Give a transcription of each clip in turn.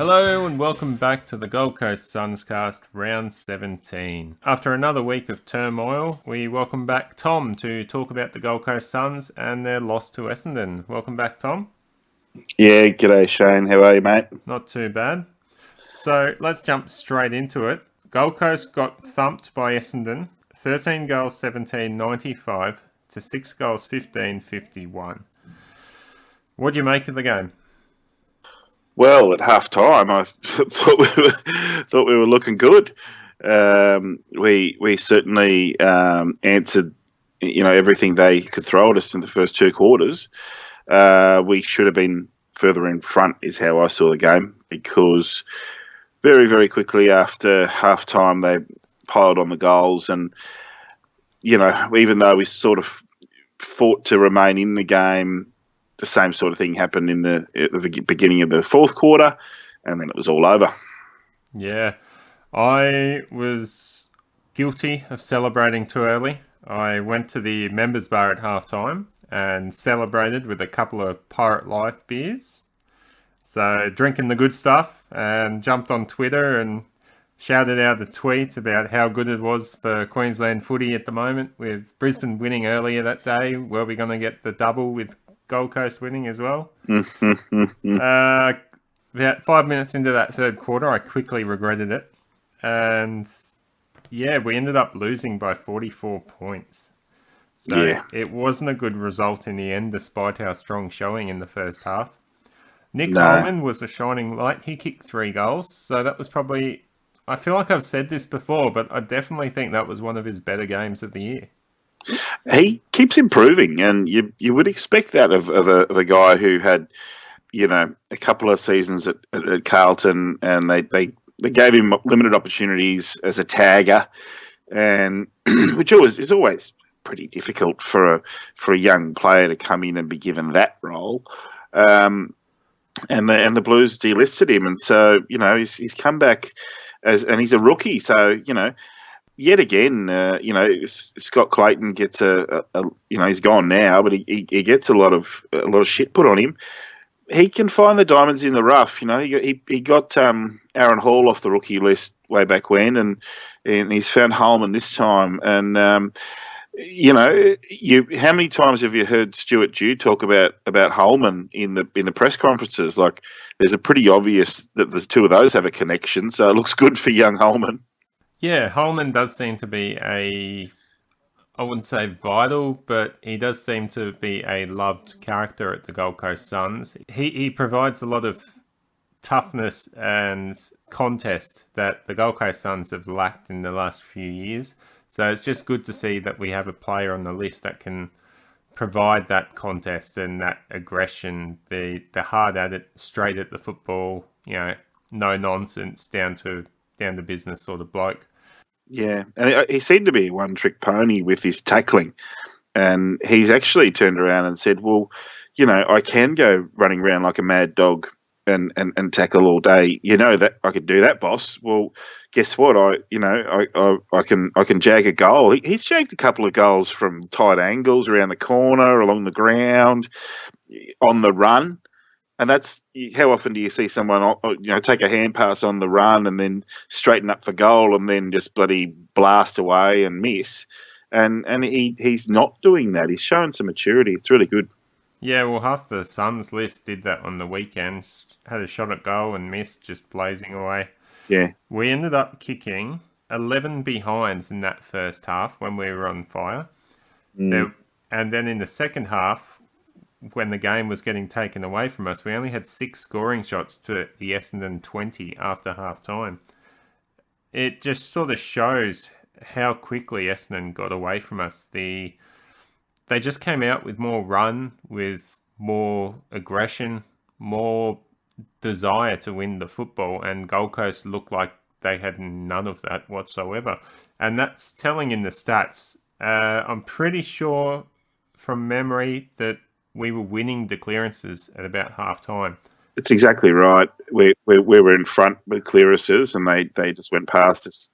Hello and welcome back to the Gold Coast Sunscast round 17. After another week of turmoil, we welcome back Tom to talk about the Gold Coast Suns and their loss to Essendon. Welcome back, Tom. Yeah, g'day Shane. How are you, mate? Not too bad. So let's jump straight into it. Gold Coast got thumped by Essendon, 13 goals 17-95 to 6 goals 15-51. What do you make of the game? Well, at half time, I thought we were looking good. We certainly answered, everything they could throw at us in the first two quarters. We should have been further in front, is how I saw the game, because very, very quickly after half time they piled on the goals, and even though we sort of fought to remain in the game, the same sort of thing happened at the beginning of the fourth quarter, and then it was all over. Yeah, I was guilty of celebrating too early. I went to the members bar at halftime and celebrated with a couple of Pirate Life beers. So drinking the good stuff, and jumped on Twitter and shouted out a tweet about how good it was for Queensland footy at the moment, with Brisbane winning earlier that day. Were we going to get the double with Gold Coast winning as well? About 5 minutes into that third quarter, I quickly regretted it. And yeah, we ended up losing by 44 points. So Yeah. It wasn't a good result in the end, despite our strong showing in the first half. Nick No. Holman was a shining light. He kicked 3 goals. So that was probably, I feel like I've said this before, but I definitely think that was one of his better games of the year. He keeps improving, and you would expect that of a guy who had, a couple of seasons at Carlton, and they gave him limited opportunities as a tagger, and which is always pretty difficult for a young player to come in and be given that role. And the Blues delisted him, and so he's come back and he's a rookie, so yet again, Scott Clayton gets he's gone now, but he gets a lot of shit put on him. He can find the diamonds in the rough. He got Aaron Hall off the rookie list way back when, and he's found Holman this time. And how many times have you heard Stuart Dew talk about Holman in the press conferences? Like, there's a pretty obvious that the two of those have a connection. So it looks good for young Holman. Yeah, Holman does seem to be I wouldn't say vital, but he does seem to be a loved character at the Gold Coast Suns. He provides a lot of toughness and contest that the Gold Coast Suns have lacked in the last few years. So it's just good to see that we have a player on the list that can provide that contest and that aggression, the hard at it, straight at the football, no nonsense, down to business sort of bloke. Yeah, and he seemed to be a one-trick pony with his tackling, and he's actually turned around and said, well, I can go running around like a mad dog and tackle all day. That I could do that, boss. Well, guess what? I can jag a goal. He's jagged a couple of goals from tight angles, around the corner, along the ground, on the run. And that's, how often do you see someone, take a hand pass on the run and then straighten up for goal and then just bloody blast away and miss? And he's not doing that. He's showing some maturity. It's really good. Yeah, well, half the Suns list did that on the weekend. Had a shot at goal and missed, just blazing away. Yeah. We ended up kicking 11 behinds in that first half when we were on fire. And then in the second half, when the game was getting taken away from us, we only had 6 scoring shots to the Essendon 20 after half time. It just sort of shows how quickly Essendon got away from us. They just came out with more run, with more aggression, more desire to win the football, and Gold Coast looked like they had none of that whatsoever. And that's telling in the stats. I'm pretty sure from memory that we were winning the clearances at about half time. It's exactly right. We were in front with clearances, and they just went past us.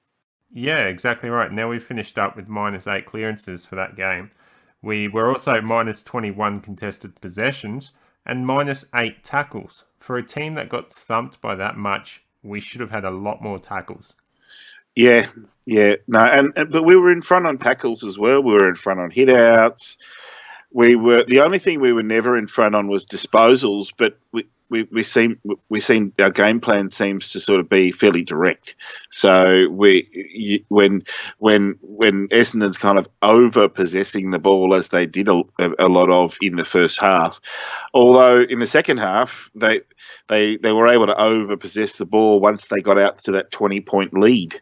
Yeah, exactly right. Now we finished up with -8 clearances for that game. We were also -21 contested possessions, and -8 tackles. For a team that got thumped by that much, we should have had a lot more tackles. Yeah, no, but we were in front on tackles as well. We were in front on hit outs. The only thing we were never in front on was disposals, but we seem our game plan seems to sort of be fairly direct. So when Essendon's kind of over possessing the ball as they did a lot of in the first half, although in the second half they were able to over possess the ball once they got out to that 20-point lead.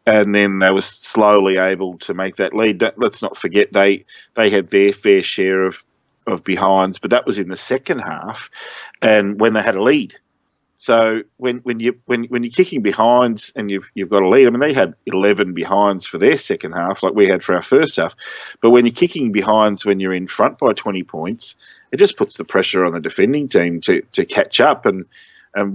And then they were slowly able to make that lead. Let's not forget they had their fair share of behinds, but that was in the second half, and when they had a lead. So when you're kicking behinds and you've got a lead, I mean they had 11 behinds for their second half, like we had for our first half. But when you're kicking behinds when you're in front by 20 points, it just puts the pressure on the defending team to catch up, and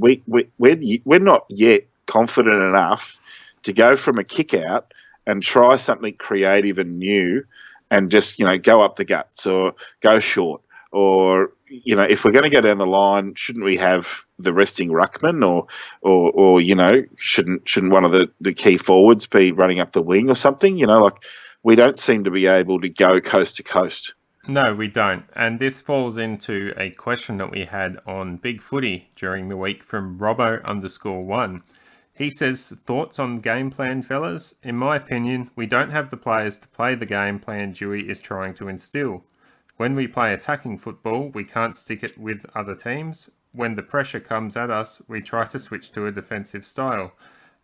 we're not yet confident enough to go from a kick out and try something creative and new and just, go up the guts or go short. Or, if we're going to go down the line, shouldn't we have the resting ruckman or shouldn't one of the key forwards be running up the wing or something? We don't seem to be able to go coast to coast. No, we don't. And this falls into a question that we had on Big Footy during the week from Robbo_1. He says, thoughts on game plan, fellas? In my opinion, we don't have the players to play the game plan Dewey is trying to instill. When we play attacking football, we can't stick it with other teams. When the pressure comes at us, we try to switch to a defensive style.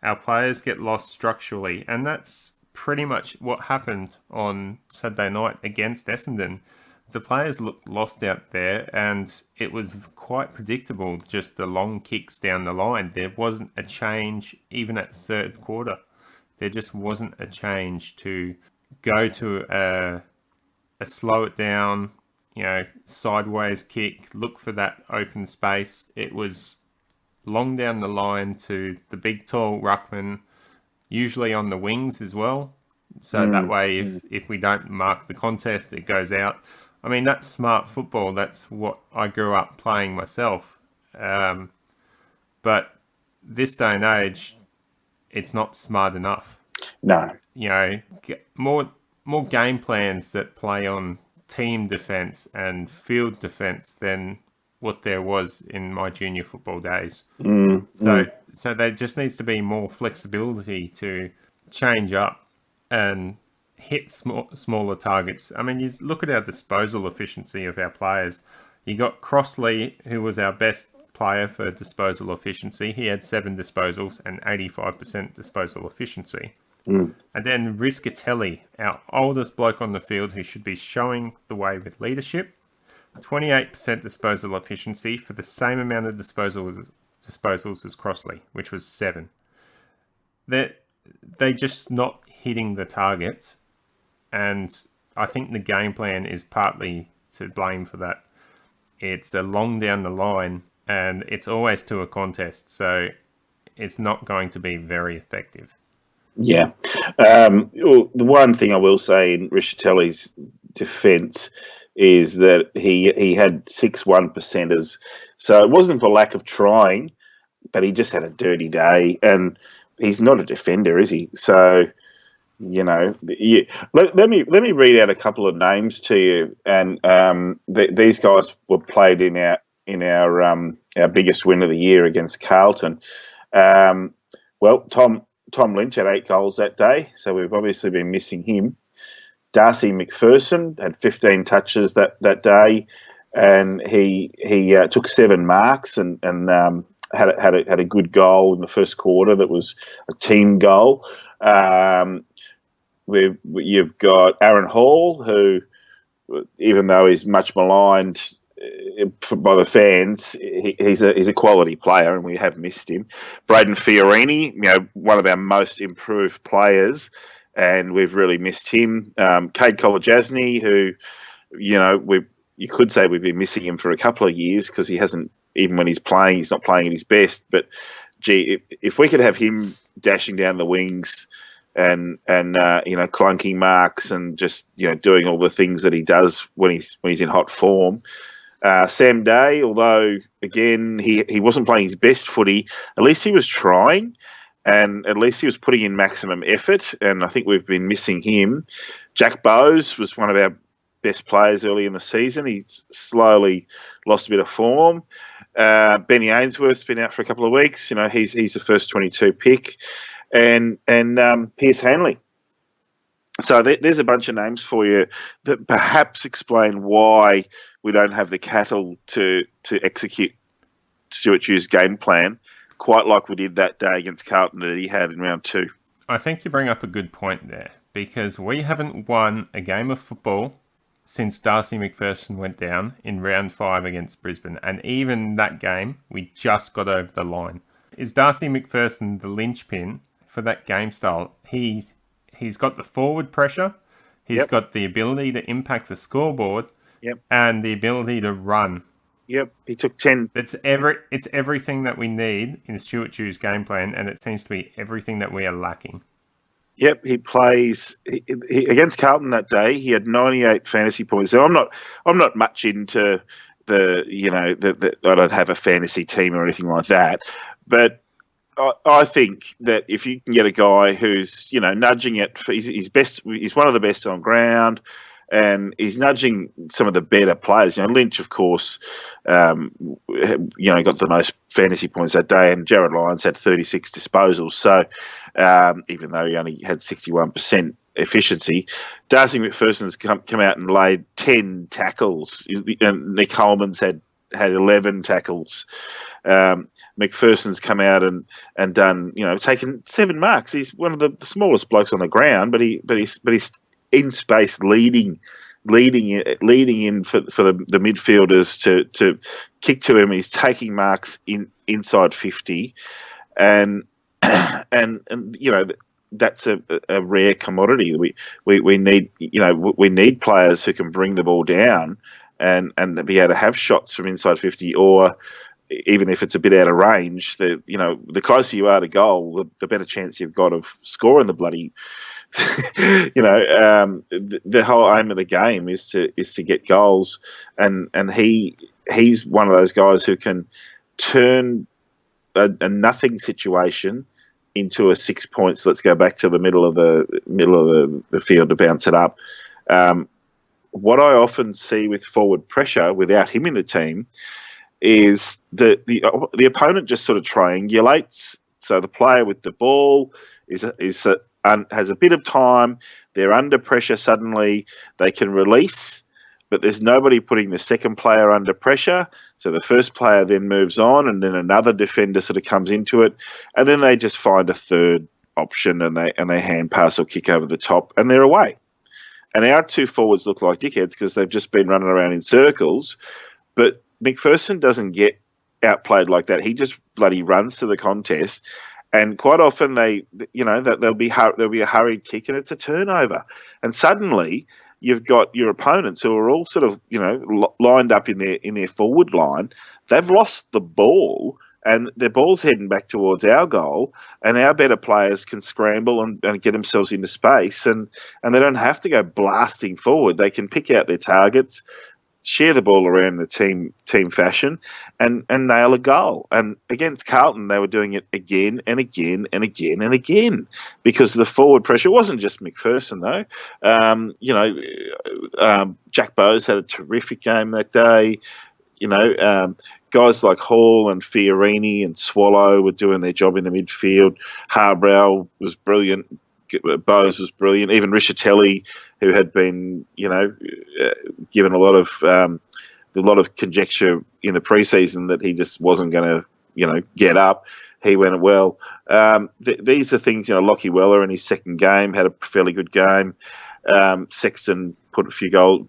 Our players get lost structurally, and that's pretty much what happened on Saturday night against Essendon. The players looked lost out there, and it was quite predictable, just the long kicks down the line. There wasn't a change, even at third quarter. There just wasn't a change to go to a slow it down, sideways kick, look for that open space. It was long down the line to the big tall ruckman, usually on the wings as well. So that way, if we don't mark the contest, it goes out. I mean, that's smart football. That's what I grew up playing myself. But this day and age, it's not smart enough. No. More game plans that play on team defence and field defence than what there was in my junior football days. So there just needs to be more flexibility to change up and hit smaller targets. I mean, you look at our disposal efficiency of our players. You got Crossley, who was our best player for disposal efficiency. He had 7 disposals and 85% disposal efficiency. And then Rizcatelli, our oldest bloke on the field, who should be showing the way with leadership. 28% disposal efficiency for the same amount of disposals as Crossley, which was 7. They just not hitting the targets. And I think the game plan is partly to blame for that. It's a long down the line, and it's always to a contest, so it's not going to be very effective. Yeah. The one thing I will say in Rizcatelli's defence is that he had 6 1%ers, so it wasn't for lack of trying, but he just had a dirty day, and he's not a defender, is he? So... let me read out a couple of names to you, and these guys were played in our biggest win of the year against Carlton. Tom Lynch had 8 goals that day, so we've obviously been missing him. Darcy McPherson had 15 touches that day, and he took 7 marks and had a good goal in the first quarter. That was a team goal. You've got Aaron Hall, who, even though he's much maligned by the fans, he's a quality player, and we have missed him. Braden Fiorini, one of our most improved players, and we've really missed him. Cade Kolajasny, who, you could say we've been missing him for a couple of years because he hasn't, even when he's playing, he's not playing at his best. But gee, if we could have him dashing down the wings and clunking marks and just doing all the things that he does when he's in hot form, Sam Day, although, again, he wasn't playing his best footy, at least he was trying and at least he was putting in maximum effort, and I think we've been missing him. Jack Bowes was one of our best players early in the season. He's slowly lost a bit of form. Benny Ainsworth's been out for a couple of weeks. He's the first 22 pick. And Pierce Hanley. So there's a bunch of names for you that perhaps explain why we don't have the cattle to execute Stuart Hughes' game plan, quite like we did that day against Carlton that he had in round 2. I think you bring up a good point there, because we haven't won a game of football since Darcy McPherson went down in round 5 against Brisbane. And even that game, we just got over the line. Is Darcy McPherson the linchpin for that game style? He's got the forward pressure. He's got the ability to impact the scoreboard. And the ability to run. He took 10. It's everything that we need in Stuart Hughes' game plan, and it seems to be everything that we are lacking. He plays he against Carlton that day. He had 98 fantasy points. So I'm not much into the I don't have a fantasy team or anything like that. But I think that if you can get a guy who's nudging it, he's best. He's one of the best on ground. And he's nudging some of the better players. Lynch, of course, got the most fantasy points that day, and Jared Lyons had 36 disposals. So even though he only had 61% efficiency, Darcy McPherson's come out and laid 10 tackles, and Nick Holman's had 11 tackles. McPherson's come out and done, taken 7 marks. He's one of the smallest blokes on the ground, but he's in space, leading in for the midfielders to kick to him. He's taking marks inside 50, and that's a rare commodity. We need we need players who can bring the ball down and be able to have shots from inside 50, or even if it's a bit out of range. The closer you are to goal, the better chance you've got of scoring the bloody. The whole aim of the game is to get goals, and he's one of those guys who can turn a nothing situation into a 6 points. Let's go back to the middle of the field to bounce it up. What I often see with forward pressure without him in the team is that the opponent just sort of triangulates. So the player with the ball has a bit of time, they're under pressure suddenly, they can release, but there's nobody putting the second player under pressure. So the first player then moves on, and then another defender sort of comes into it, and then they just find a third option and they hand pass or kick over the top, and they're away. And our 2 forwards look like dickheads because they've just been running around in circles, but McPherson doesn't get outplayed like that. He just bloody runs to the contest. And quite often there'll be a hurried kick and it's a turnover, and suddenly you've got your opponents who are all sort of lined up in their forward line. They've lost the ball and their ball's heading back towards our goal, and our better players can scramble and get themselves into space, and they don't have to go blasting forward. They can pick out their targets, share the ball around the team fashion, and nail a goal. And against Carlton, they were doing it again and again and again and again because the forward pressure wasn't just McPherson though. Jack Bowes had a terrific game that day. Guys like Hall and Fiorini and Swallow were doing their job in the midfield. Harbrow was brilliant. Bowes was brilliant. Even Richatelli, who had been, given a lot of conjecture in the preseason that he just wasn't going to, get up, he went well. These are things, Lockie Weller in his second game had a fairly good game. Sexton put a few goal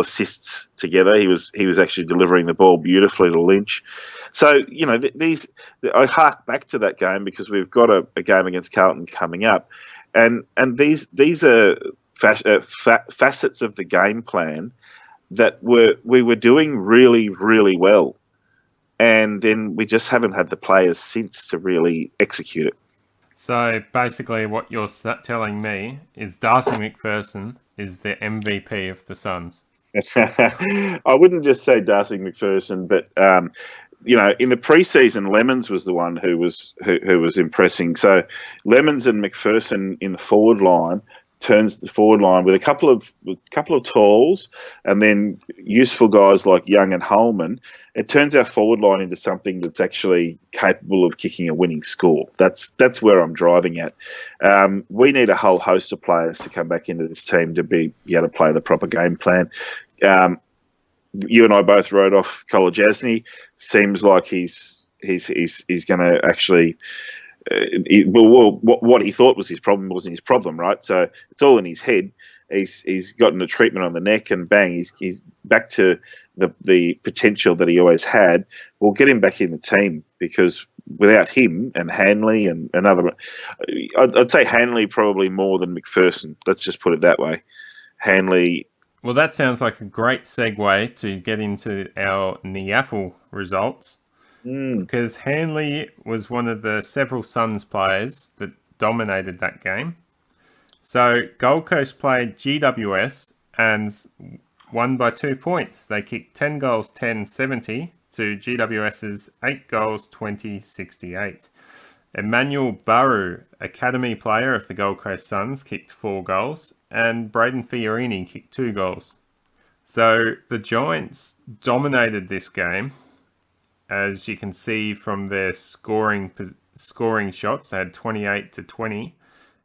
assists together. He was actually delivering the ball beautifully to Lynch. So I hark back to that game because we've got a game against Carlton coming up, and these are facets of the game plan that we were doing really, really well, and then we just haven't had the players since to really execute it. So basically what you're telling me is Darcy McPherson is the MVP of the Suns. I wouldn't just say Darcy McPherson, but in the preseason, Lemons was the one who was impressing. So Lemons and McPherson in the forward line turns the forward line with a couple of talls, and then useful guys like Young and Holman. It turns our forward line into something that's actually capable of kicking a winning score. That's where I'm driving at. We need a whole host of players to come back into this team to be able to play the proper game plan. You and I both wrote off Kolajasny. Seems like he's going to actually. What he thought was his problem wasn't his problem, right? So it's all in his head. He's gotten a treatment on the neck, and bang, he's back to the potential that he always had. We'll get him back in the team, because without him and Hanley and another, I'd say Hanley probably more than McPherson. Let's just put it that way. Hanley. Well, that sounds like a great segue to get into our Niafl results. Because Hanley was one of the several Suns players that dominated that game. So Gold Coast played GWS and won by 2 points. They kicked 10 goals, 10-70 to GWS's 8 goals, 20-68. Emmanuel Baru, academy player of the Gold Coast Suns, kicked 4 goals, and Braden Fiorini kicked 2 goals. So the Giants dominated this game. As you can see from their scoring shots, they had 28-20.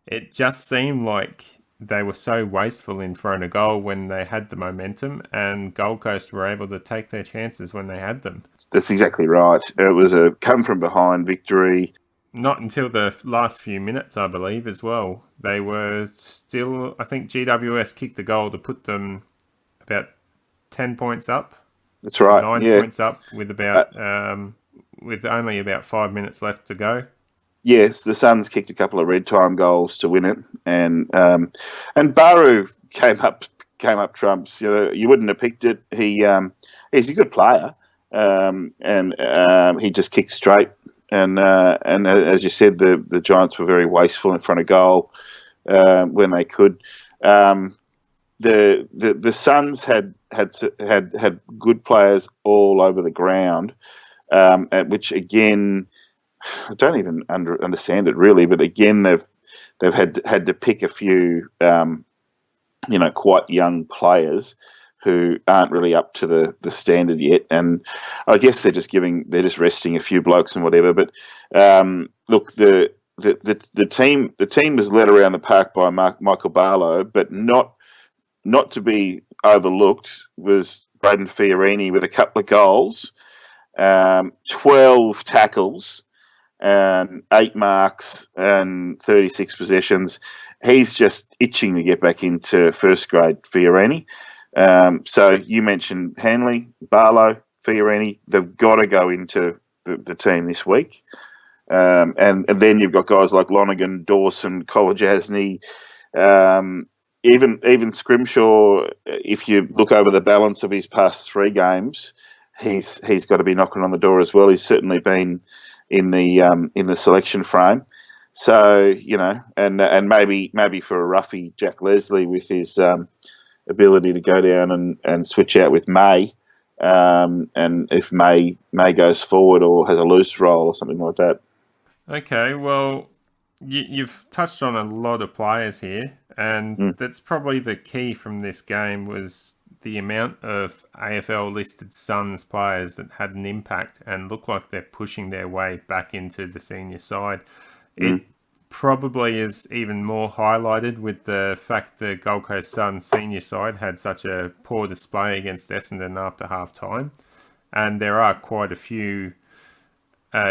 It just seemed like they were so wasteful in front of goal when they had the momentum, and Gold Coast were able to take their chances when they had them. That's exactly right. It was a come-from-behind victory. Not until the last few minutes, I believe, as well. They were still, I think GWS kicked the goal to put them about 10 points up. That's right. 9 points up with with only about 5 minutes left to go. Yes, the Suns kicked a couple of red time goals to win it, and Baru came up trumps. You wouldn't have picked it. He's a good player, and he just kicked straight. And as you said, the Giants were very wasteful in front of goal when they could. The Suns had good players all over the ground, which again, I don't even understand it really. But again, they've had to pick a few, quite young players who aren't really up to the standard yet, and I guess they're just resting a few blokes and whatever. But look, the team was led around the park by Michael Barlow, but not to be overlooked was Braden Fiorini with a couple of goals, 12 tackles, 8 marks, and 36 possessions. He's just itching to get back into first grade, Fiorini. So you mentioned Hanley, Barlow, Fiorini. They've got to go into the team this week. And then you've got guys like Lonergan, Dawson, Kolajasny, even Scrimshaw. If you look over the balance of his past 3 games, he's got to be knocking on the door as well. He's certainly been in the selection frame. So and maybe for a roughie, Jack Leslie with his ability to go down and switch out with May, and if May goes forward or has a loose role or something like that. Okay, well, you've touched on a lot of players here, and that's probably the key from this game was the amount of AFL listed Suns players that had an impact and look like they're pushing their way back into the senior side. It probably is even more highlighted with the fact the Gold Coast Suns senior side had such a poor display against Essendon after half time, and there are quite a few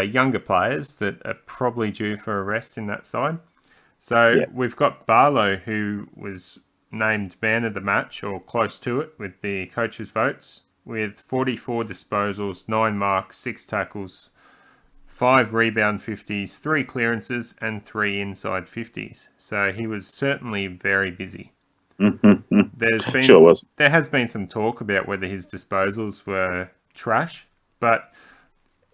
younger players that are probably due for a rest in that side. So we've got Barlow, who was named man of the match or close to it with the coaches' votes, with 44 disposals, 9 marks, 6 tackles, 5 rebound 50s, 3 clearances, and 3 inside 50s. So he was certainly very busy. There has been some talk about whether his disposals were trash, but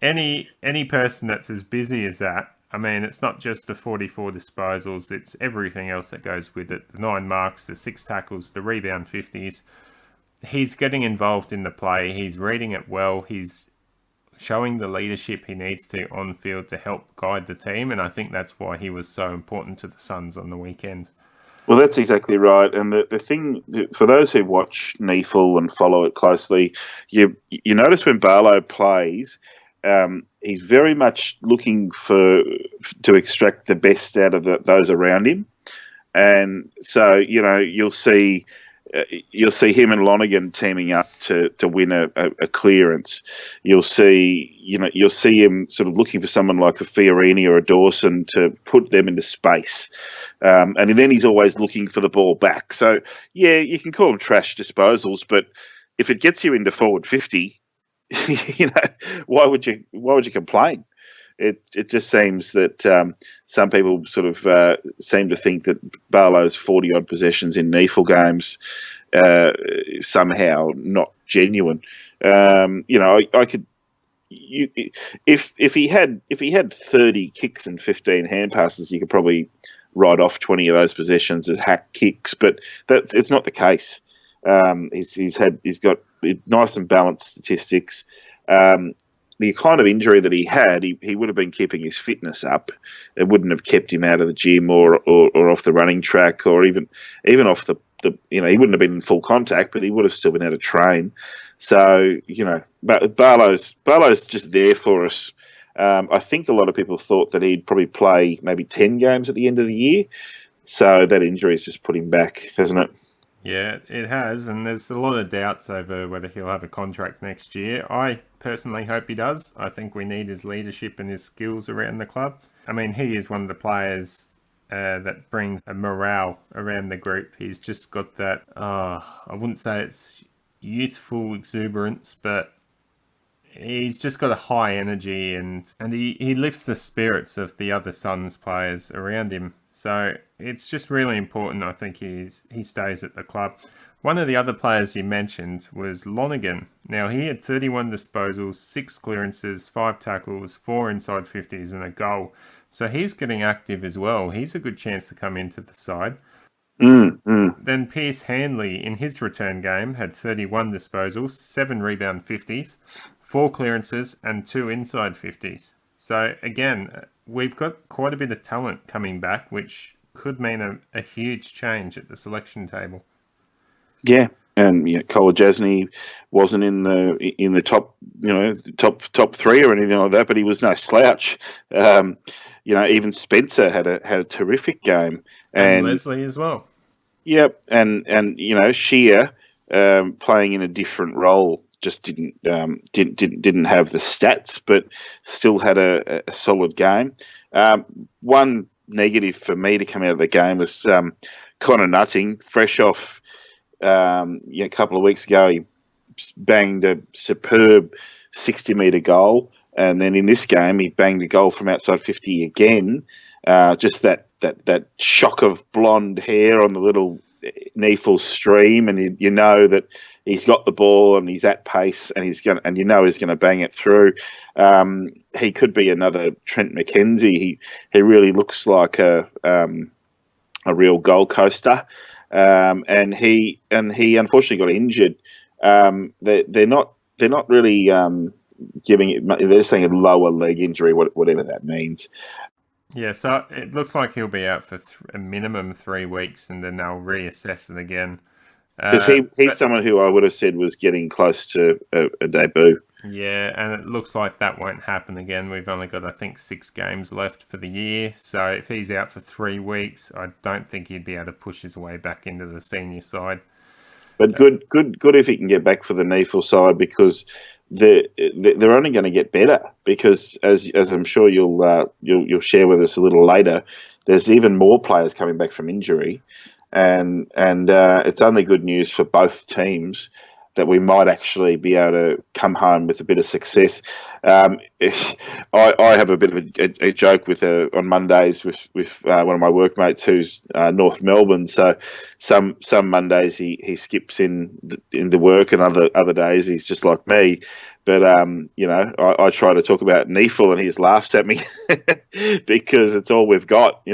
any person that's as busy as that, I mean, it's not just the 44 disposals, it's everything else that goes with it. The 9 marks, the 6 tackles, the rebound 50s. he's getting involved in the play. He's reading it well. He's showing the leadership he needs to on field to help guide the team, and I think that's why he was so important to the Suns on the weekend. Well, that's exactly right. And the thing, for those who watch NEFL and follow it closely, you notice when Barlow plays, he's very much looking to extract the best out of those around him. And so, you'll see him and Lonergan teaming up to win a clearance. You'll see him sort of looking for someone like a Fiorini or a Dawson to put them into space. And then he's always looking for the ball back. So, yeah, you can call them trash disposals, but if it gets you into forward 50, why would you complain? It just seems that some people sort of seem to think that Barlow's 40-odd possessions in NEFL games somehow not genuine. I could. If he had 30 kicks and 15 hand passes, you could probably write off 20 of those possessions as hack kicks, but it's not the case. He's got nice and balanced statistics. The kind of injury that he had, he would have been keeping his fitness up. It wouldn't have kept him out of the gym or off the running track, or even off the he wouldn't have been in full contact, but he would have still been able to train. So, but Barlow's just there for us. I think a lot of people thought that he'd probably play maybe 10 games at the end of the year. So that injury has just put him back, hasn't it? Yeah, it has, and there's a lot of doubts over whether he'll have a contract next year. I personally hope he does. I think we need his leadership and his skills around the club. I mean, he is one of the players that brings a morale around the group. He's just got that, I wouldn't say it's youthful exuberance, but he's just got a high energy, and he lifts the spirits of the other Suns players around him. So it's just really important, I think, he stays at the club. One of the other players you mentioned was Lonergan. Now, he had 31 disposals, 6 clearances, 5 tackles, 4 inside 50s and a goal. So he's getting active as well. He's a good chance to come into the side. Then Pierce Handley, in his return game, had 31 disposals, 7 rebound 50s, 4 clearances and 2 inside 50s. So again, we've got quite a bit of talent coming back, which could mean a huge change at the selection table. Yeah, and Kolajasny wasn't in the top 3 or anything like that, but he was no slouch. Even Spencer had a terrific game, and Leslie as well. Yep, and Shear playing in a different role. Just didn't have the stats, but still had a solid game. One negative for me to come out of the game was Connor Nutting, fresh off a couple of weeks ago. He banged a superb 60-metre goal, and then in this game he banged a goal from outside 50 again. Just that shock of blonde hair on the little NEFL stream, and you know that he's got the ball and he's at pace, and he's going to bang it through. He could be another Trent McKenzie. He really looks like a real Gold Coaster, and he unfortunately got injured. They're not really giving it. They're saying a lower leg injury, whatever that means. Yeah, so it looks like he'll be out for a minimum 3 weeks, and then they'll reassess it again. Because he's someone who I would have said was getting close to a debut. Yeah, and it looks like that won't happen again. We've only got, I think, 6 games left for the year. So if he's out for 3 weeks, I don't think he'd be able to push his way back into the senior side. But good if he can get back for the NEFL side, because they're only going to get better. Because as I'm sure you'll share with us a little later, there's even more players coming back from injury. And it's only good news for both teams that we might actually be able to come home with a bit of success. I have a bit of a joke on Mondays with one of my workmates who's North Melbourne. So some Mondays he skips into work, and other days he's just like me. But I try to talk about NEFL, and he just laughs at me because it's all we've got,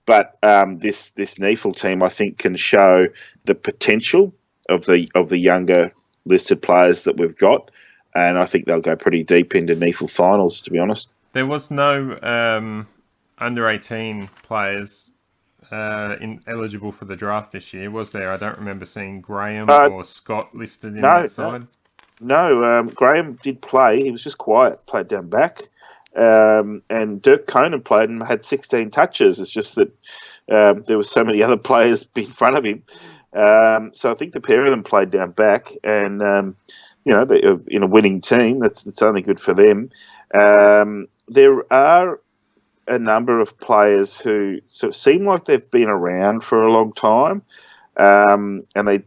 But this NEFL team, I think, can show the potential of the younger listed players that we've got, and I think they'll go pretty deep into NEAFL finals, to be honest. There was no under 18 players eligible for the draft this year, was there? I don't remember seeing Graham or Scott listed in that side. No, Graham did play. He was just quiet, played down back. And Dirk Conan played and had 16 touches. It's just that there were so many other players in front of him. So I think the pair of them played down back, and they're in a winning team. That's only good for them. There are a number of players who sort of seem like they've been around for a long time, and they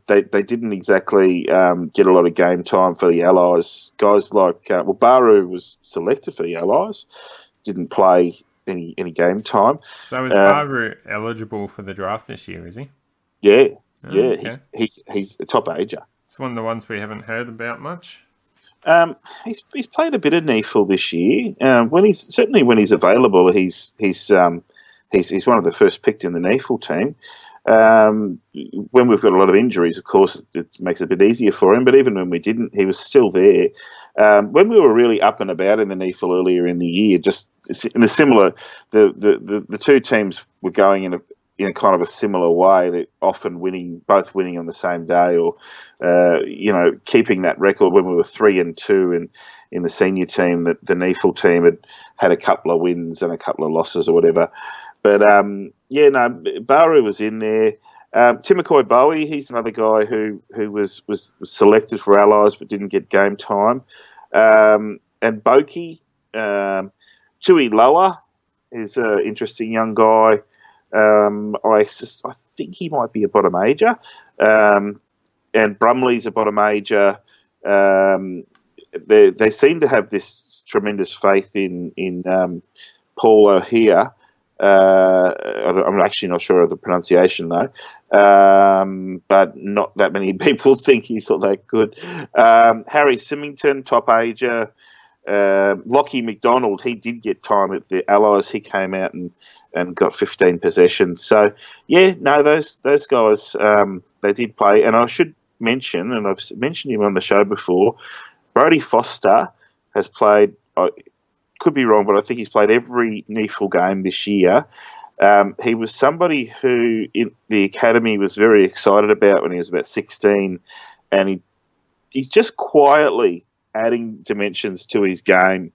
didn't exactly get a lot of game time for the Allies. Guys like Baru was selected for the Allies, didn't play any game time. So is Baru eligible for the draft this year? Is he? Yeah, okay. He's a top ager. It's one of the ones we haven't heard about much. He's played a bit of NEAFL this year. When he's available, he's one of the first picked in the NEAFL team. When we've got a lot of injuries, of course, it makes it a bit easier for him. But even when we didn't, he was still there. When we were really up and about in the NEAFL earlier in the year, just in a similar, the two teams were going in a kind of a similar way. They're often both winning on the same day, or keeping that record. When we were 3-2 in the senior team, that the NEAFL team had a couple of wins and a couple of losses or whatever. But Baru was in there. Timothy Bowie, he's another guy who was selected for Allies but didn't get game time. And Boki, Tui Loa is an interesting young guy. I think he might be a bottom ager. And Brumley's a bottom ager. They seem to have this tremendous faith in Paul O'Hare. I'm actually not sure of the pronunciation though, but not that many people think he's not that good. Harry Symington, top ager. Lockie McDonald, he did get time at the Allies. He came out and got 15 possessions. So those guys they did play. And I should mention, and I've mentioned him on the show before, Brodie Foster has played. Could be wrong, but I think he's played every NEAFL game this year. He was somebody who in the academy was very excited about when he was about 16, and he's just quietly adding dimensions to his game.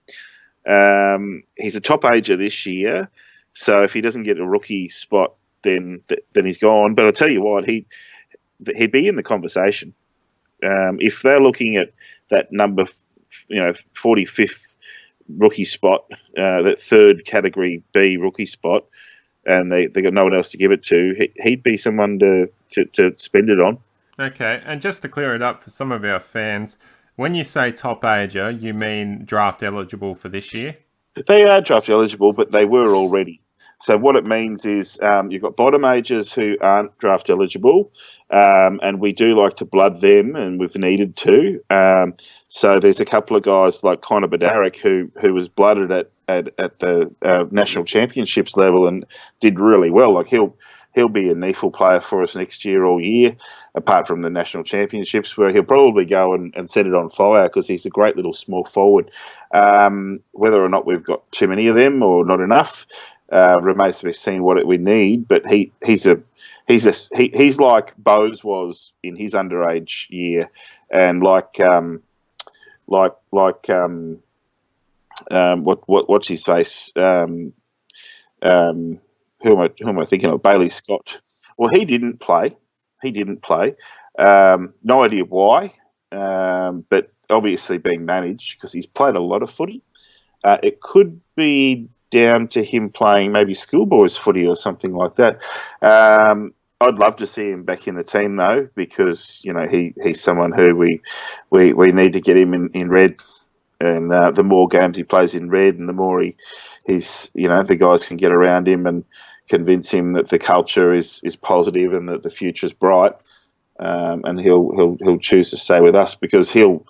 He's a top ager this year, so if he doesn't get a rookie spot, then he's gone. But I'll tell you what, he'd be in the conversation. If they're looking at that number, 45th rookie spot, that third category B rookie spot, and they got no one else to give it to, he'd be someone to spend it on. Okay, and just to clear it up for some of our fans, when you say top ager, you mean draft eligible for this year? They are draft eligible, but they were already. So what it means is you've got bottom agers who aren't draft eligible, and we do like to blood them, and we've needed to. So there's a couple of guys like Conor Badaric who was blooded at the national championships level and did really well. Like he'll be a NEAFL player for us next year all year, apart from the national championships, where he'll probably go and set it on fire because he's a great little small forward. Whether or not we've got too many of them or not enough remains to be seen what we need. But he's like Bose was in his underage year, and what's his face? Who am I thinking of? Bailey Scott. Well, he didn't play. No idea why, but obviously being managed because he's played a lot of footy. It could be down to him playing maybe schoolboys footy or something like that. I'd love to see him back in the team though, because he's someone who we need to get him in red, and the more games he plays in red, and the more he's the guys can get around him and convince him that the culture is positive and that the future is bright, and he'll choose to stay with us because he'll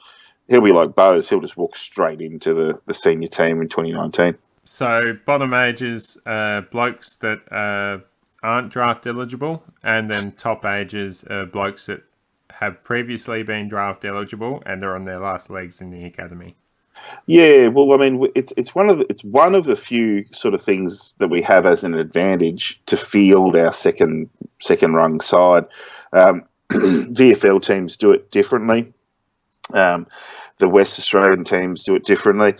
be like Bose. He'll just walk straight into the senior team in 2019. So bottom ages, blokes that aren't draft eligible, and then top ages, blokes that have previously been draft eligible and are on their last legs in the academy. Yeah, well, I mean, it's one of the few sort of things that we have as an advantage to field our second rung side. VFL teams do it differently. The West Australian teams do it differently,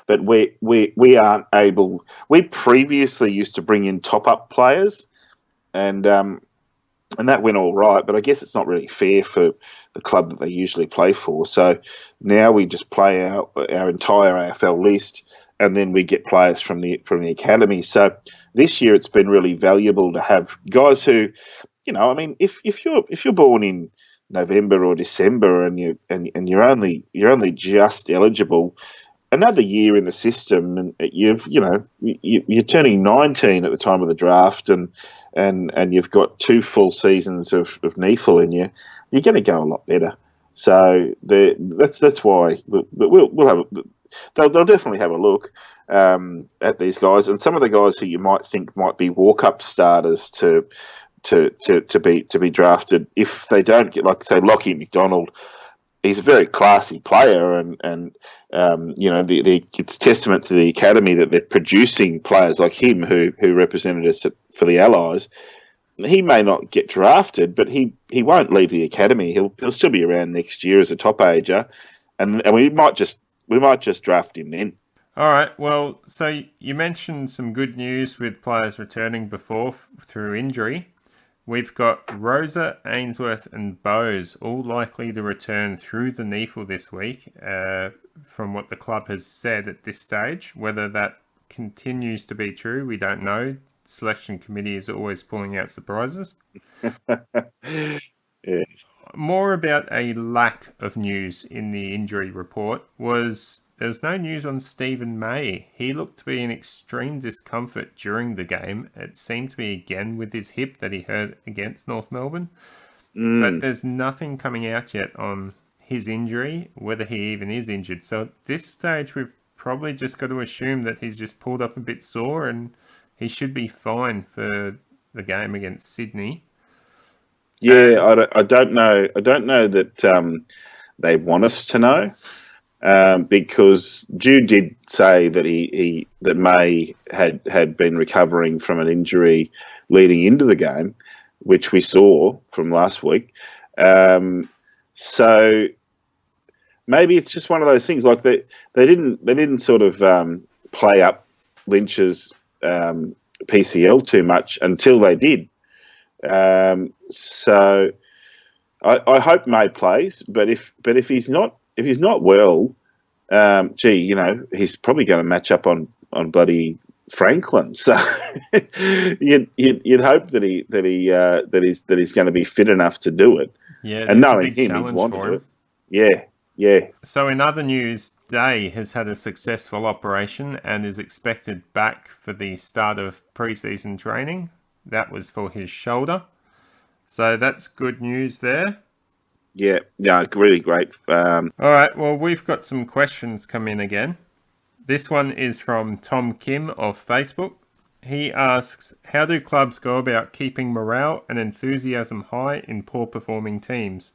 but we aren't able. We previously used to bring in top up players, and that went all right. But I guess it's not really fair for the club that they usually play for. So now we just play our entire AFL list, and then we get players from the academy. So this year it's been really valuable to have guys who, I mean, if you're born in November or December and you're only just eligible, another year in the system, and you're turning 19 at the time of the draft, and you've got 2 full seasons of NEFL in you, you're going to go a lot better. So that's why we'll have. They'll definitely have a look at these guys, and some of the guys who you might think might be walk-up starters to be drafted if they don't get, like, say, Lockie McDonald. He's a very classy player, and it's testament to the academy that they're producing players like him who represented us for the Allies. He may not get drafted, but he won't leave the academy. He'll still be around next year as a top ager, and we might just draft him then. All right. Well, so you mentioned some good news with players returning before through injury. We've got Rosa, Ainsworth and Bowes all likely to return through the NEFL this week, from what the club has said at this stage. Whether that continues to be true, we don't know. The selection committee is always pulling out surprises. Yes. More about a lack of news in the injury report was there was no news on Stephen May. He looked to be in extreme discomfort during the game. It seemed to be again with his hip that he hurt against North Melbourne. But there's nothing coming out yet on his injury, whether he even is injured. So at this stage, we've probably just got to assume that he's just pulled up a bit sore and he should be fine for the game against Sydney. Yeah, I don't know. I don't know that they want us to know. Because Jude did say that that May had been recovering from an injury leading into the game, which we saw from last week. So maybe it's just one of those things. Like they didn't sort of play up Lynch's PCL too much until they did. So I hope May plays, but if he's not. If he's not well, he's probably going to match up on bloody Franklin. So you'd hope that he's going to be fit enough to do it. Yeah, and knowing him, he'd want to do it. Yeah. So in other news, Day has had a successful operation and is expected back for the start of pre-season training. That was for his shoulder. So that's good news there. Yeah, really great. All right, well, we've got some questions come in again. This one is from Tom Kim of Facebook. He asks, how do clubs go about keeping morale and enthusiasm high in poor-performing teams?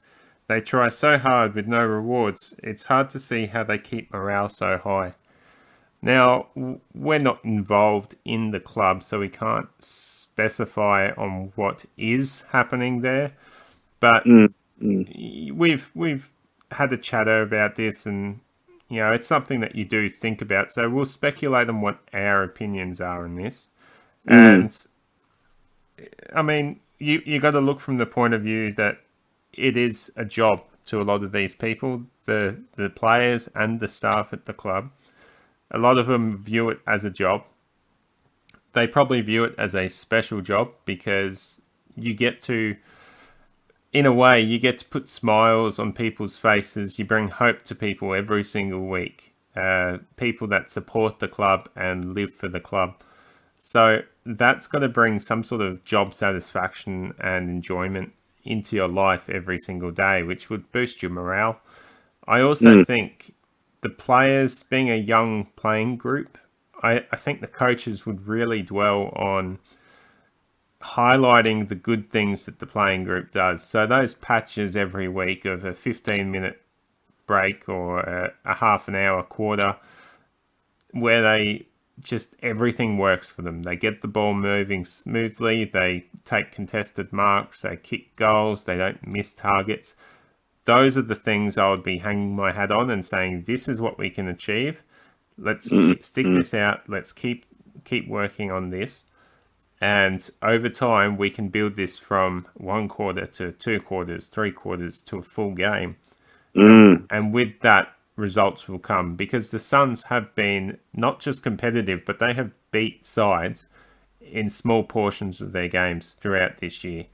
They try so hard with no rewards. It's hard to see how they keep morale so high. Now, we're not involved in the club, so we can't specify on what is happening there, but... We've had a chatter about this, and it's something that you do think about. So we'll speculate on what our opinions are on this. And I mean, you got to look from the point of view that it is a job to a lot of these people, the players and the staff at the club. A lot of them view it as a job. They probably view it as a special job because you get to. In a way, you get to put smiles on people's faces. You bring hope to people every single week. People that support the club and live for the club. So that's got to bring some sort of job satisfaction and enjoyment into your life every single day, which would boost your morale. I also think the players, being a young playing group, I think the coaches would really dwell on highlighting the good things that the playing group does. So those patches every week of a 15-minute break or a half an hour, quarter, where they just everything works for them. They get the ball moving smoothly, they take contested marks, they kick goals, they don't miss targets. Those are the things I would be hanging my hat on and saying, this is what we can achieve. Let's stick this out. Let's keep working on this. And over time, we can build this from 1 quarter to 2 quarters, 3 quarters to a full game. And with that, results will come, because the Suns have been not just competitive, but they have beat sides in small portions of their games throughout this year.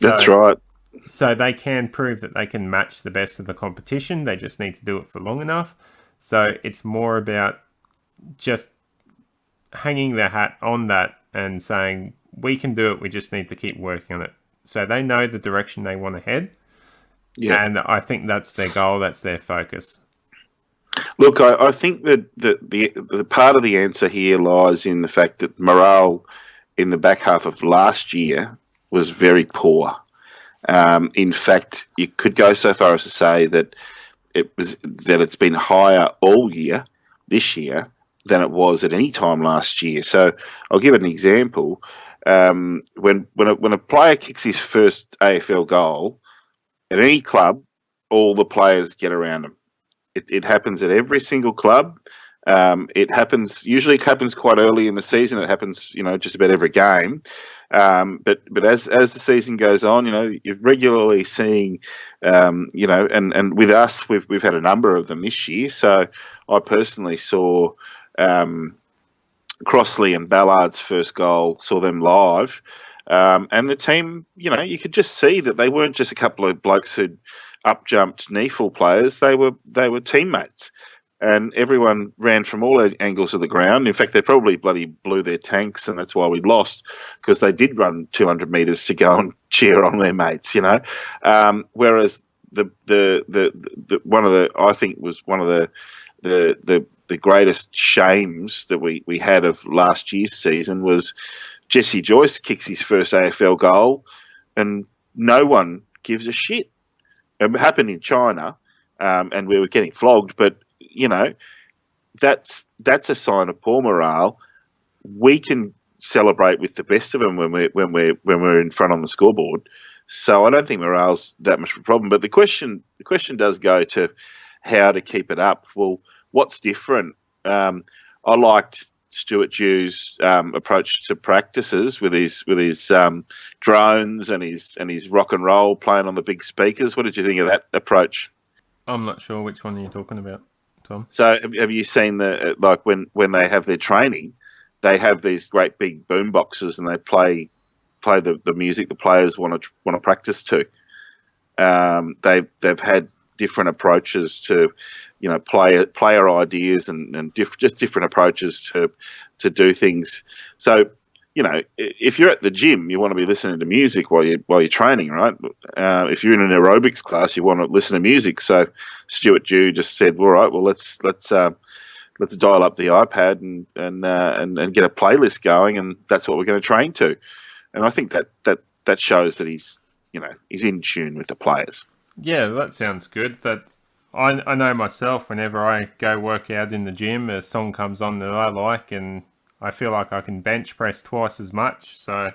That's right. So they can prove that they can match the best of the competition. They just need to do it for long enough. So it's more about just hanging their hat on that and saying, we can do it, we just need to keep working on it. So they know the direction they want to head. Yeah. And I think that's their goal, that's their focus. Look, I think that the part of the answer here lies in the fact that morale in the back half of last year was very poor. In fact, you could go so far as to say that it's been higher all year this year than it was at any time last year. So I'll give an example. When a player kicks his first AFL goal at any club, all the players get around him. It happens at every single club. It usually happens quite early in the season. It happens, just about every game. But as the season goes on, you're regularly seeing, and with us, we've had a number of them this year. So I personally saw Crossley and Ballard's first goal, saw them live, and the team, you could just see that they weren't just a couple of blokes who'd up-jumped knee-full players. They were teammates. And everyone ran from all angles of the ground. In fact, they probably bloody blew their tanks, and that's why we lost, because they did run 200 metres to go and cheer on their mates, Whereas I think was one of the greatest shames that we had of last year's season was Jesse Joyce kicks his first AFL goal, and no one gives a shit. It happened in China, and we were getting flogged, but that's a sign of poor morale. We can celebrate with the best of them when we're in front on the scoreboard. So I don't think morale's that much of a problem. But the question does go to how to keep it up. Well, what's different? I liked Stuart Dew's approach to practices with his drones and his rock and roll playing on the big speakers. What did you think of that approach? I'm not sure which one you're talking about, Tom. So have you seen when they have their training, they have these great big boom boxes and they play the music the players want to practice to. They've had different approaches to player ideas and just different approaches to do things. So if you're at the gym, you want to be listening to music while you're training, right? If you're in an aerobics class, you want to listen to music. So Stuart Dew just said, "All right, well let's dial up the iPad and get a playlist going, and that's what we're going to train to." And I think that shows that he's in tune with the players. Yeah, that sounds good. That I know myself. Whenever I go work out in the gym, a song comes on that I like, and I feel like I can bench press twice as much. So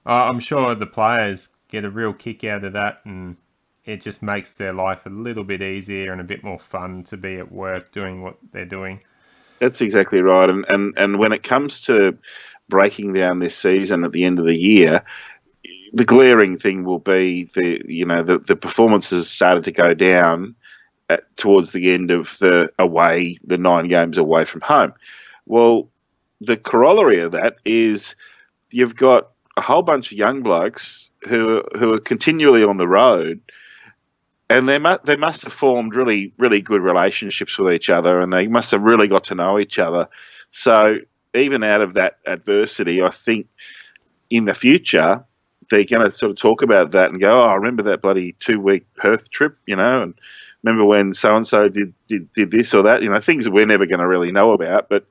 I'm sure the players get a real kick out of that, and it just makes their life a little bit easier and a bit more fun to be at work doing what they're doing. That's exactly right. And when it comes to breaking down this season at the end of the year, the glaring thing will be the performances started to go down towards the end of the 9 games away from home. Well, the corollary of that is you've got a whole bunch of young blokes who are continually on the road, and they must have formed really, really good relationships with each other, and they must have really got to know each other. So even out of that adversity, I think in the future they're going to sort of talk about that and go, "Oh, I remember that bloody 2-week Perth trip, and remember when so-and-so did this or that," things that we're never going to really know about, but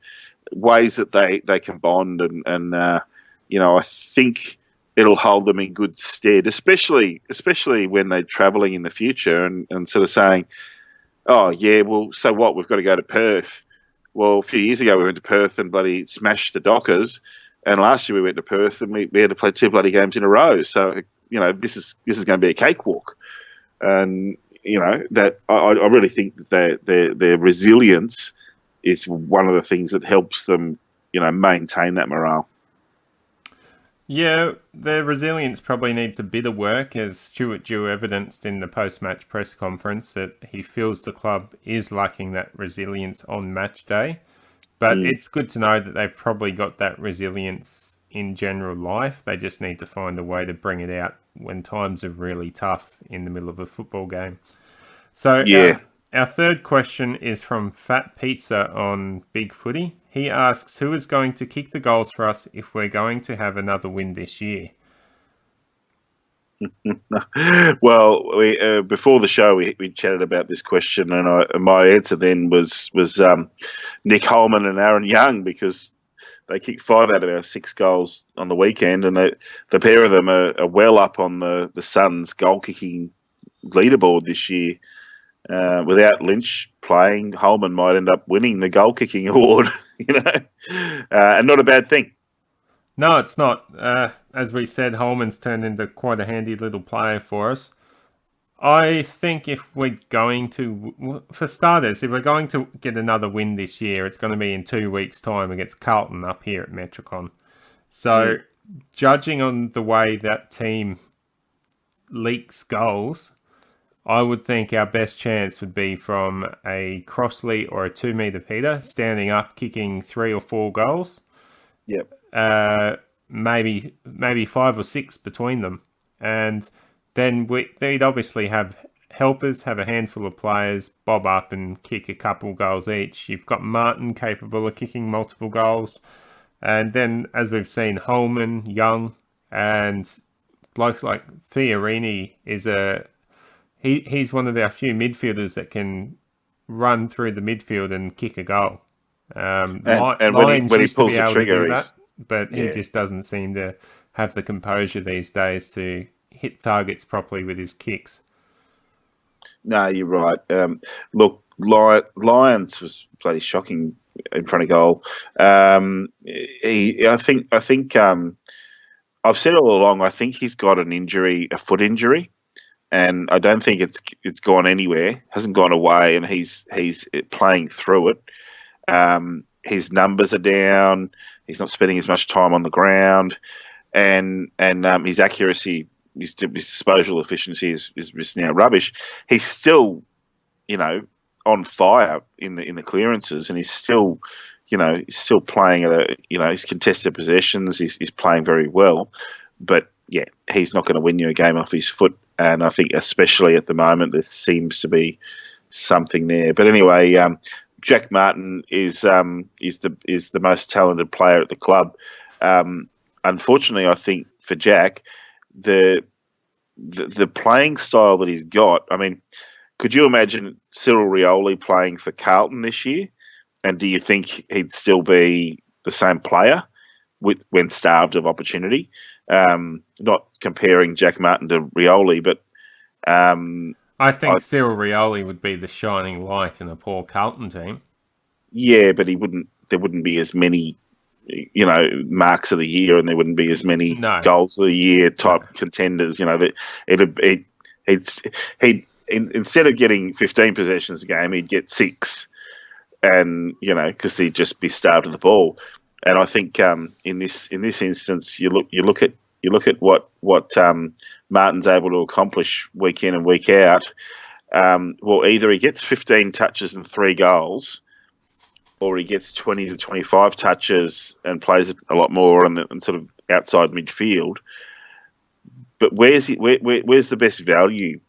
ways that they can bond and I think it'll hold them in good stead, especially when they're travelling in the future and sort of saying, oh, yeah, well, so what? We've got to go to Perth. Well, a few years ago, we went to Perth and bloody smashed the Dockers. And last year we went to Perth and we had to play 2 bloody games in a row. So, this is going to be a cakewalk. And, that I really think that their resilience is one of the things that helps them, maintain that morale. Yeah, their resilience probably needs a bit of work, as Stuart Dew evidenced in the post-match press conference that he feels the club is lacking that resilience on match day. But it's good to know that they've probably got that resilience in general life. They just need to find a way to bring it out when times are really tough in the middle of a football game. So our third question is from Fat Pizza on Big Footy. He asks, who is going to kick the goals for us if we're going to have another win this year? Well, before the show, we chatted about this question, and my answer then was Nick Holman and Aaron Young, because they kicked 5 out of our 6 goals on the weekend, and the pair of them are well up on the Suns' goal-kicking leaderboard this year. Without Lynch playing, Holman might end up winning the goal-kicking award, and not a bad thing. No, it's not. As we said, Holman's turned into quite a handy little player for us. I think if we're going to, for starters, if we're going to get another win this year, it's going to be in 2 weeks' time against Carlton up here at Metricon. So, judging on the way that team leaks goals, I would think our best chance would be from a Crossley or a 2-metre Peter standing up, kicking 3 or 4 goals. Yep. Maybe 5 or 6 between them, and then they'd obviously have helpers, have a handful of players bob up and kick a couple goals each. You've got Martin capable of kicking multiple goals, and then as we've seen, Holman, Young, and blokes like Fiorini is he's one of our few midfielders that can run through the midfield and kick a goal. And when he pulls the trigger, but he just doesn't seem to have the composure these days to hit targets properly with his kicks. No, you're right. Look, Lyons was bloody shocking in front of goal. I think I've said it all along. I think he's got an injury, a foot injury, and I don't think it's gone anywhere. Hasn't gone away, and he's playing through it. His numbers are down. He's not spending as much time on the ground, and his accuracy, his disposal efficiency is just now rubbish. He's still, on fire in the clearances, and he's still playing at his contested possessions. He's playing very well, but yeah, he's not going to win you a game off his foot. And I think especially at the moment, there seems to be something there. But anyway, Jack Martin is the most talented player at the club. Unfortunately, I think for Jack, the playing style that he's got. I mean, could you imagine Cyril Rioli playing for Carlton this year? And do you think he'd still be the same player when starved of opportunity? Not comparing Jack Martin to Rioli, but I think Cyril Rioli would be the shining light in a poor Carlton team. Yeah, but there wouldn't be as many, marks of the year, and there wouldn't be as many goals of the year type contenders. Instead of getting 15 possessions a game, he'd get 6, and because he'd just be starved of the ball. And I think in this instance, you look at what Martin's able to accomplish week in and week out. Well, either he gets 15 touches and 3 goals, or he gets 20 to 25 touches and plays a lot more on the sort of outside midfield. But where's the best value?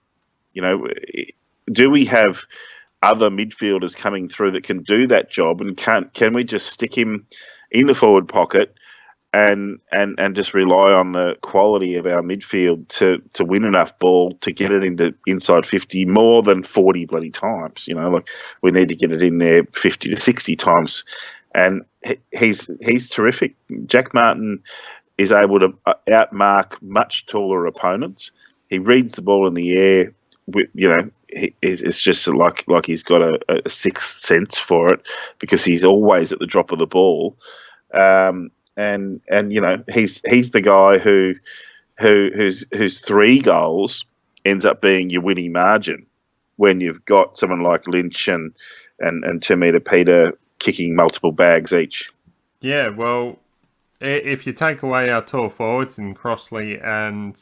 Do we have other midfielders coming through that can do that job, and can we just stick him in the forward pocket and just rely on the quality of our midfield to win enough ball to get it into inside 50 more than 40 bloody times? We need to get it in there 50 to 60 times. And he's terrific. Jack Martin, is able to outmark much taller opponents. He reads the ball in the air. It's just like he's got a sixth sense for it because he's always at the drop of the ball. And he's the guy whose 3 goals ends up being your winning margin when you've got someone like Lynch and 2 metre Peter kicking multiple bags each. Yeah, well, if you take away our tall forwards in Crossley and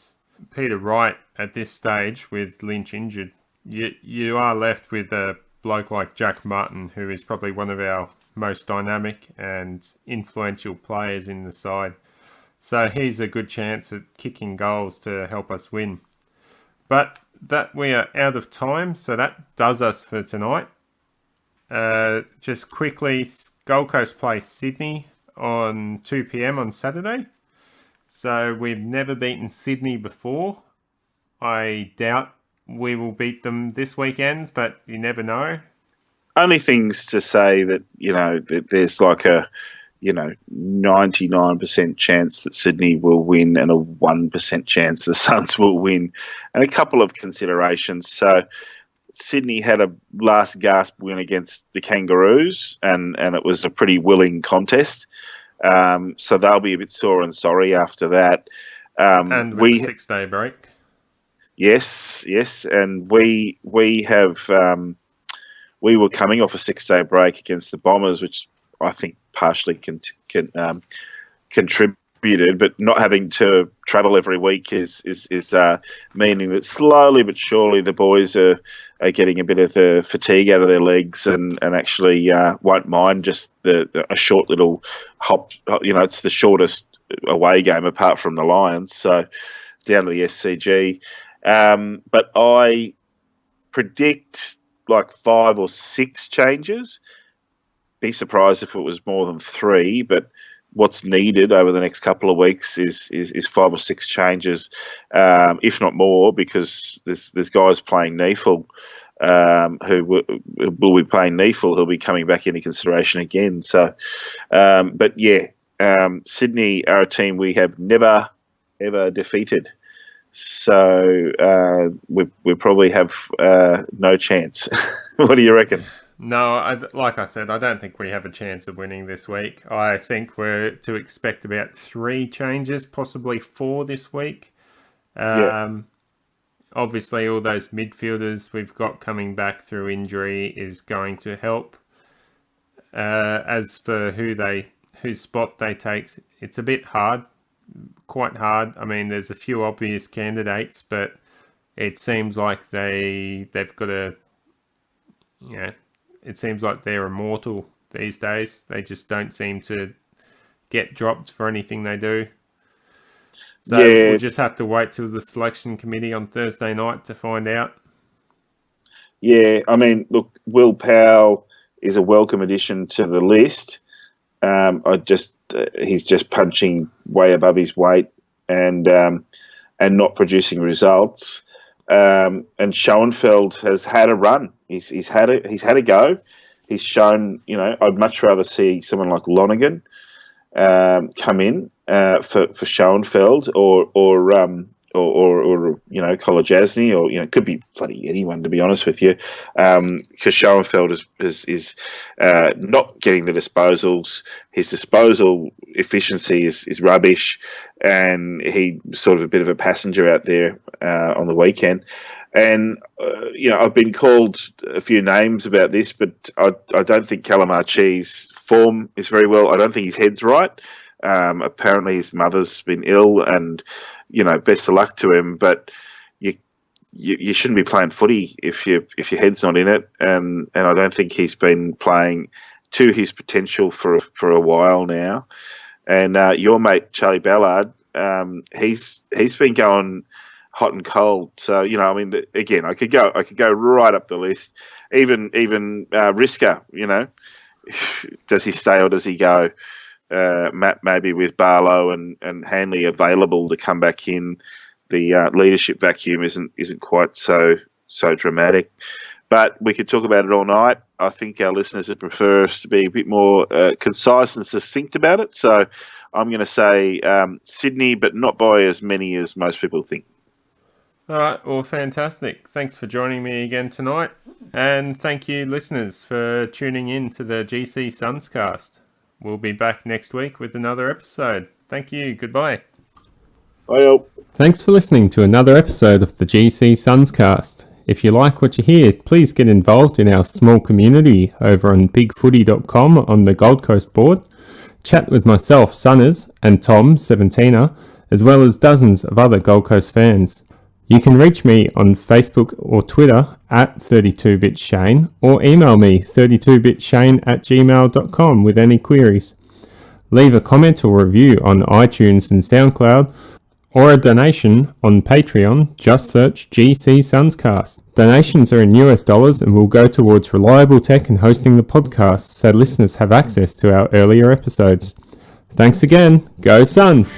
Peter Wright at this stage with Lynch injured, you are left with a bloke like Jack Martin, who is probably one of our most dynamic and influential players in the side. So he's a good chance at kicking goals to help us win. But that we are out of time, so that does us for tonight. Just quickly, Gold Coast play Sydney on 2 p.m. on Saturday. So we've never beaten Sydney before. I doubt we will beat them this weekend, but you never know. Only things to say that, that there's like a, 99% chance that Sydney will win and a 1% chance the Suns will win, and a couple of considerations. So Sydney had a last gasp win against the Kangaroos, and it was a pretty willing contest. So they'll be a bit sore and sorry after that. And with the 6-day break. Yes, and we have we were coming off a 6-day break against the Bombers, which I think partially contributed, but not having to travel every week is meaning that slowly but surely the boys are getting a bit of the fatigue out of their legs and actually won't mind just a short little hop. It's the shortest away game apart from the Lions, so down to the SCG. But I predict like 5 or 6 changes. Be surprised if it was more than 3, but what's needed over the next couple of weeks is 5 or 6 changes, if not more, because there's guys playing NEFL who will be playing NEFL who'll be coming back into consideration again. So, but yeah, Sydney are a team we have never ever defeated. So we probably have no chance. What do you reckon? No, like I said, I don't think we have a chance of winning this week. I think we're to expect about 3 changes, possibly 4 this week. Obviously, all those midfielders we've got coming back through injury is going to help. As for whose spot they take, it's a bit hard, quite hard. I mean, there's a few obvious candidates, but it seems like they've got a, it seems like they're immortal these days. They just don't seem to get dropped for anything they do. So we'll just have to wait till the selection committee on Thursday night to find out. Yeah, I mean, look, Will Powell is a welcome addition to the list. He's just punching way above his weight and not producing results. And Schoenfeld has had a run. He's had a go. He's shown. I'd much rather see someone like Lonergan come in for Schoenfeld or Kolodjasny, or it could be bloody anyone, to be honest with you, because Schoenfeld is not getting the disposals. His disposal efficiency is rubbish, and he's sort of a bit of a passenger out there on the weekend. And I've been called a few names about this, but I don't think Calamachi's form is very well. I don't think his head's right. Apparently his mother's been ill, and best of luck to him. But you shouldn't be playing footy if your head's not in it. And I don't think he's been playing to his potential for a while now. And your mate Charlie Ballard, he's been going hot and cold. So again, I could go right up the list. Even Risker, does he stay or does he go? Matt maybe with Barlow and Hanley available to come back in. The leadership vacuum isn't quite so dramatic. But we could talk about it all night. I think our listeners would prefer us to be a bit more concise and succinct about it. So I'm going to say Sydney, but not by as many as most people think. All right, well, fantastic. Thanks for joining me again tonight. And thank you, listeners, for tuning in to the GC Sunscast. We'll be back next week with another episode. Thank you. Goodbye. Bye, all. Thanks for listening to another episode of the GC Sunscast. If you like what you hear, please get involved in our small community over on bigfooty.com on the Gold Coast board. Chat with myself, Sunners, and Tom, 17er, as well as dozens of other Gold Coast fans. You can reach me on Facebook or Twitter at 32bitshane or email me 32bitshane@gmail.com with any queries. Leave a comment or review on iTunes and SoundCloud or a donation on Patreon. Just search GC Sunscast. Donations are in US dollars and will go towards reliable tech and hosting the podcast so listeners have access to our earlier episodes. Thanks again. Go Suns!